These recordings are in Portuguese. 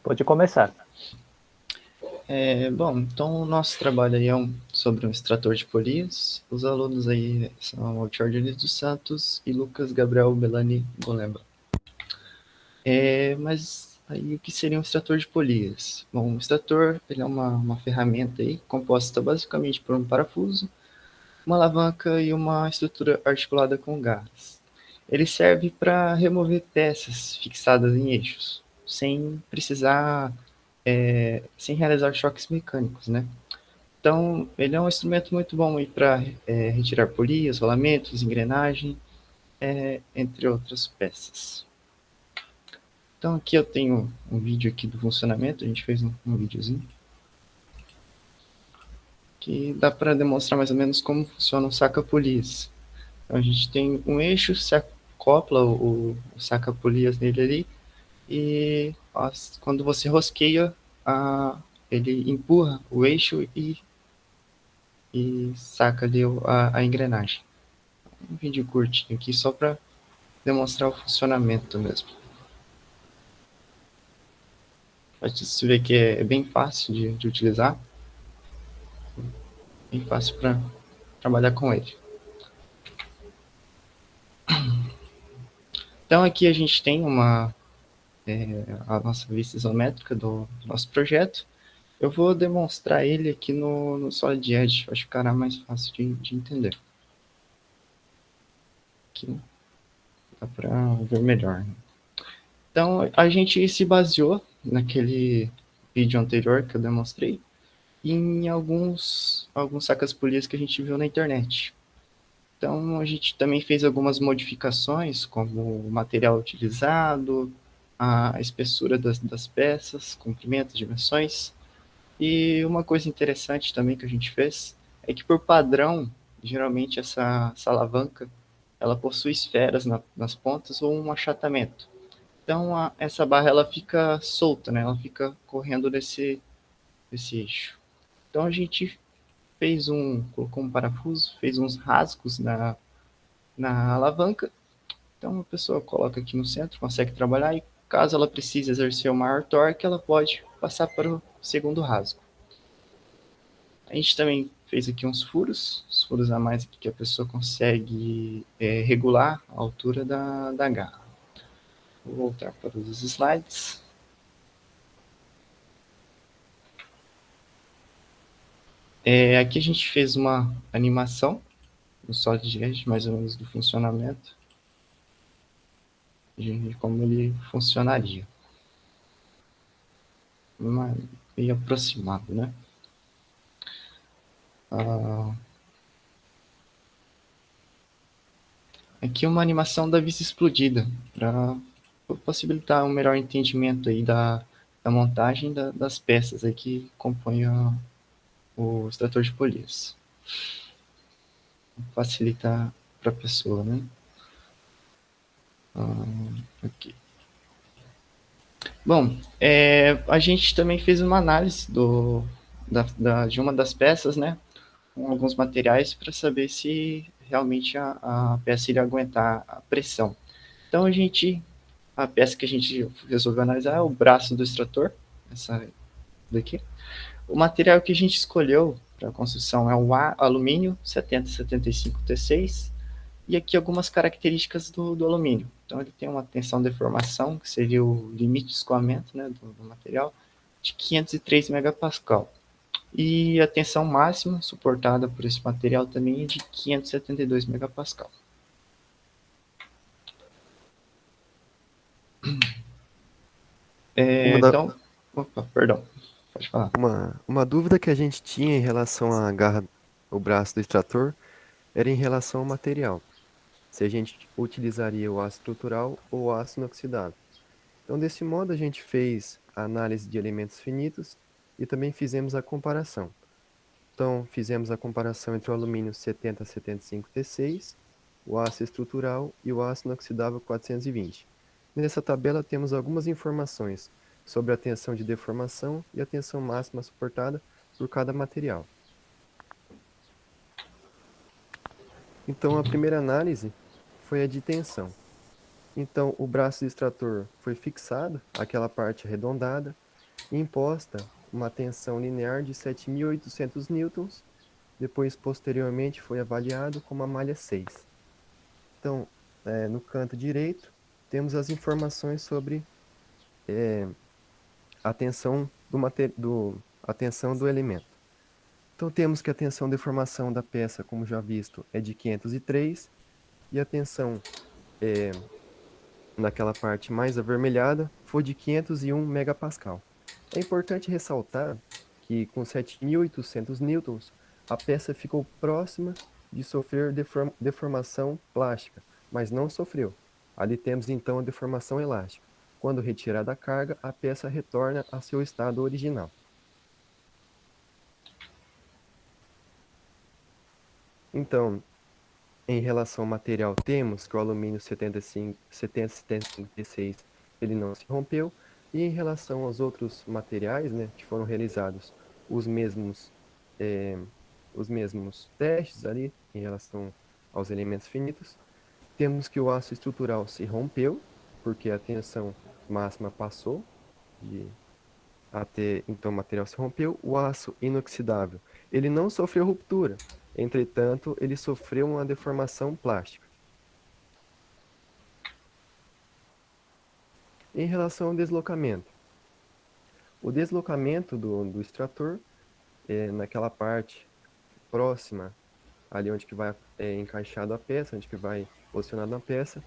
Pode começar. Bom, então o nosso trabalho aí é sobre um extrator de polias. Os alunos aí são o Jorge dos Santos e Lucas Gabriel Belani Golemba. Mas aí o que seria um extrator de polias? Bom, o extrator ele é uma ferramenta aí composta basicamente por um parafuso, uma alavanca e uma estrutura articulada com garras. Ele serve para remover peças fixadas em eixos, sem realizar choques mecânicos, né? Então, ele é um instrumento muito bom para retirar polias, rolamentos, engrenagem, entre outras peças. Então, aqui eu tenho um vídeo aqui do funcionamento, a gente fez um videozinho, que dá para demonstrar mais ou menos como funciona o saca-polias. Então, a gente tem um eixo, se acopla o saca-polias nele ali, e quando você rosqueia, ele empurra o eixo e saca ali a engrenagem. Um vídeo curtinho aqui só para demonstrar o funcionamento mesmo. Você vê que é bem fácil de utilizar, bem fácil para trabalhar com ele. Então aqui a gente tem a nossa vista isométrica do nosso projeto. Eu vou demonstrar ele aqui no Solid Edge, acho que ficará mais fácil de entender. Aqui dá para ver melhor. Né? Então a gente se baseou naquele vídeo anterior que eu demonstrei em alguns sacas-polias que a gente viu na internet. Então, a gente também fez algumas modificações, como o material utilizado, a espessura das peças, comprimento, dimensões. E uma coisa interessante também que a gente fez é que, por padrão, geralmente essa alavanca ela possui esferas nas pontas ou um achatamento. Então, essa barra ela fica solta, né? Ela fica correndo nesse eixo. Então, a gente colocou um parafuso, fez uns rasgos na alavanca. Então a pessoa coloca aqui no centro, consegue trabalhar e caso ela precise exercer o maior torque, ela pode passar para o segundo rasgo. A gente também fez aqui uns furos, os furos a mais aqui que a pessoa consegue regular a altura da garra. Vou voltar para os slides. Aqui a gente fez uma animação no SolidEdge, mais ou menos do funcionamento, de como ele funcionaria. Meio aproximado, né? Aqui uma animação da vista explodida, para possibilitar um melhor entendimento aí da montagem das peças aí que compõem o extrator de polias. Facilitar para a pessoa, né? Aqui. Bom, a gente também fez uma análise de uma das peças, né? Com alguns materiais para saber se realmente a peça iria aguentar a pressão. Então a peça que a gente resolveu analisar é o braço do extrator, essa daqui. O material que a gente escolheu para a construção é o alumínio 7075T6 e aqui algumas características do alumínio. Então ele tem uma tensão de deformação, que seria o limite de escoamento, né, do material, de 503 megapascal. E a tensão máxima suportada por esse material também é de 572 megapascal. Uma, da- Então, opa, perdão, pode falar. uma dúvida que a gente tinha em relação à garra, o braço do extrator, era em relação ao material. Se a gente utilizaria o aço estrutural ou o aço inoxidável. Então, desse modo, a gente fez a análise de elementos finitos e também fizemos a comparação. Então, fizemos a comparação entre o alumínio 7075T6, o aço estrutural e o aço inoxidável 420. Nessa tabela temos algumas informações sobre a tensão de deformação e a tensão máxima suportada por cada material. Então, a primeira análise foi a de tensão. Então, o braço do extrator foi fixado, aquela parte arredondada, imposta uma tensão linear de 7.800 newtons, depois posteriormente foi avaliado com uma malha 6. Então, no canto direito, temos as informações sobre a tensão a tensão do elemento. Então, temos que a tensão de formação da peça, como já visto, é de 503, e a tensão naquela parte mais avermelhada foi de 501 megapascal. É importante ressaltar que com 7.800 newtons, a peça ficou próxima de sofrer deformação plástica, mas não sofreu. Ali temos então a deformação elástica. Quando retirada a carga, a peça retorna a seu estado original. Então, em relação ao material, temos que o alumínio 7076 ele não se rompeu, e em relação aos outros materiais, né, que foram realizados os mesmos, eh, os mesmos testes ali em relação aos elementos finitos, temos que o aço estrutural se rompeu, porque a tensão máxima passou de até então o material se rompeu. O aço inoxidável, ele não sofreu ruptura, entretanto, ele sofreu uma deformação plástica. Em relação ao deslocamento, o deslocamento do extrator, naquela parte próxima, ali onde que vai encaixado a peça, onde que vai posicionado a peça,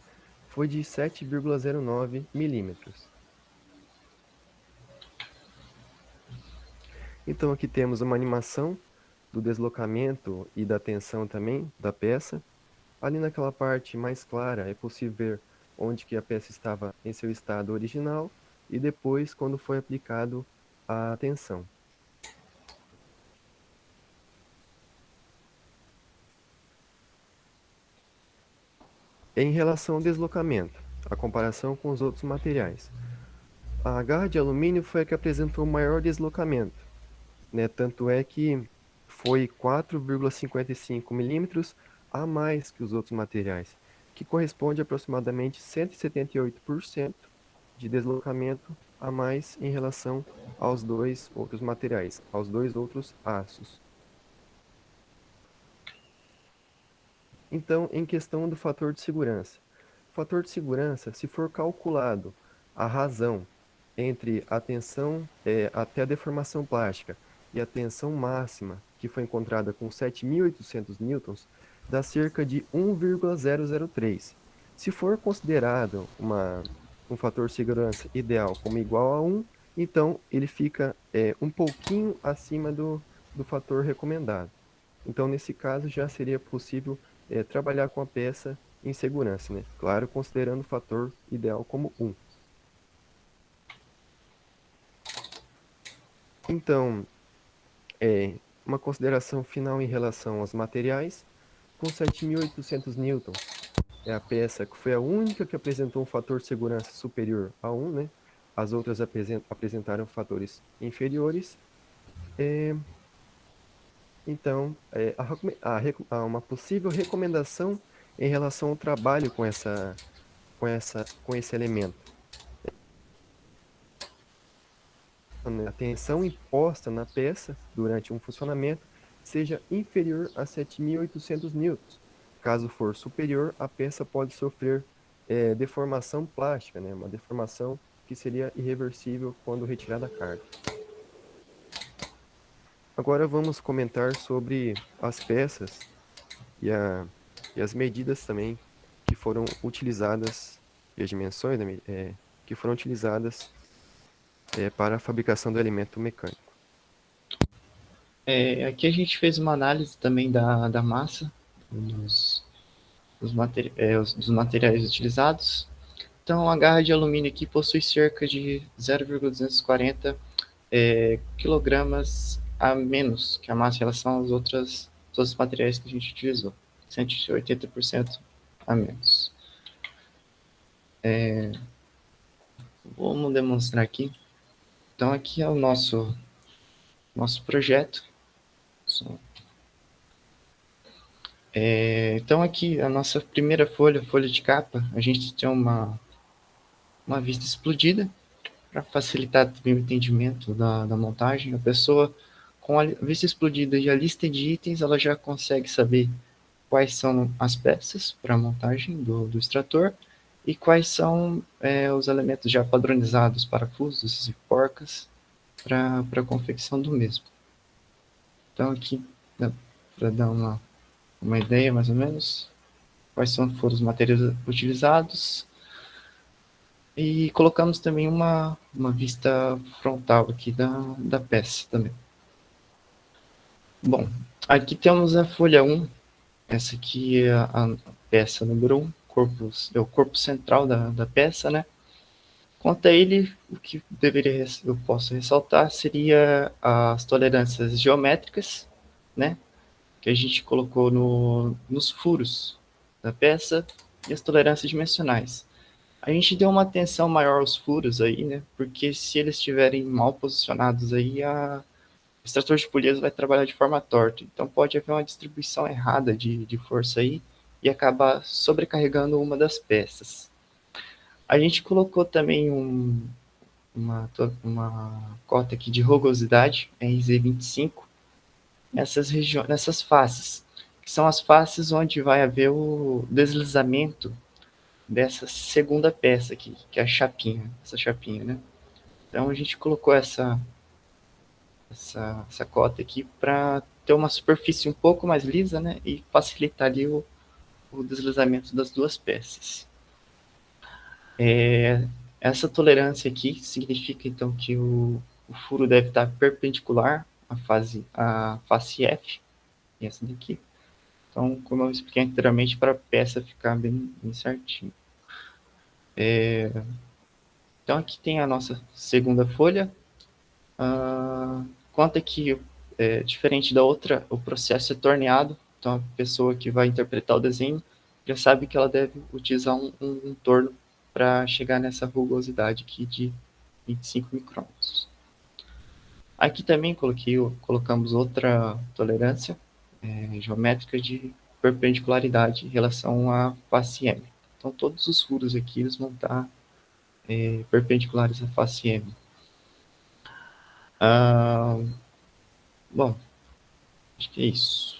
foi de 7,09 milímetros. Então aqui temos uma animação do deslocamento e da tensão também da peça. Ali naquela parte mais clara é possível ver onde que a peça estava em seu estado original e depois quando foi aplicado a tensão. Em relação ao deslocamento, a comparação com os outros materiais. A garra de alumínio foi a que apresentou o maior deslocamento, né? Tanto é que foi 4,55 milímetros a mais que os outros materiais, que corresponde a aproximadamente 178% de deslocamento a mais em relação aos dois outros materiais, aos dois outros aços. Então, em questão do fator de segurança. O fator de segurança, se for calculado a razão entre a tensão até a deformação plástica e a tensão máxima, que foi encontrada com 7.800 newtons, dá cerca de 1,003. Se for considerado um fator de segurança ideal como igual a 1, então ele fica um pouquinho acima do fator recomendado. Então, nesse caso, já seria possível trabalhar com a peça em segurança, né? Claro, considerando o fator ideal como 1. Então, uma consideração final em relação aos materiais, com 7.800 newtons, é a peça que foi a única que apresentou um fator de segurança superior a 1, né? As outras apresentaram fatores inferiores. Então, há uma possível recomendação em relação ao trabalho com esse elemento. A tensão imposta na peça durante um funcionamento seja inferior a 7.800 newtons. Caso for superior, a peça pode sofrer deformação plástica, né? Uma deformação que seria irreversível quando retirada a carga. Agora vamos comentar sobre as peças e as medidas também que foram utilizadas, e as dimensões, né, que foram utilizadas para a fabricação do elemento mecânico. Aqui a gente fez uma análise também da massa dos materiais utilizados. Então, a garra de alumínio aqui possui cerca de 0,240 quilogramas a menos que a massa em relação todos os materiais que a gente utilizou. 180% a menos. Vamos demonstrar aqui. Então, aqui é o nosso projeto. Então, aqui a nossa primeira folha de capa, a gente tem uma vista explodida. facilitar também o entendimento da montagem, a pessoa, com a vista explodida e a lista de itens, ela já consegue saber quais são as peças para a montagem do extrator e quais são os elementos já padronizados, parafusos e porcas, para a confecção do mesmo. Então aqui, para dar uma ideia mais ou menos, quais foram os materiais utilizados, e colocamos também uma vista frontal aqui da peça também. Bom, aqui temos a folha 1, essa aqui é a peça número 1, é o corpo central da peça, né? Quanto a ele, o que eu posso ressaltar seria as tolerâncias geométricas, né? Que a gente colocou nos furos da peça e as tolerâncias dimensionais. A gente deu uma atenção maior aos furos aí, né? Porque se eles estiverem mal posicionados aí, o extrator de polias vai trabalhar de forma torta. Então pode haver uma distribuição errada de força aí e acabar sobrecarregando uma das peças. A gente colocou também uma cota aqui de rugosidade, RZ25, nessas faces, que são as faces onde vai haver o deslizamento dessa segunda peça aqui, que é a chapinha, essa chapinha, né? Então a gente colocou essa cota aqui para ter uma superfície um pouco mais lisa, né? E facilitar ali o deslizamento das duas peças. Essa tolerância aqui significa então que o furo deve estar perpendicular à face F, e essa daqui. Então, como eu expliquei anteriormente, para a peça ficar bem certinho. Então, aqui tem a nossa segunda folha. Quanto aqui, diferente da outra, o processo é torneado. Então, a pessoa que vai interpretar o desenho já sabe que ela deve utilizar um torno para chegar nessa rugosidade aqui de 25 micrômetros. Aqui também colocamos outra tolerância geométrica de perpendicularidade em relação à face M. Então, todos os furos aqui eles vão estar perpendiculares à face M. Bom, acho que é isso.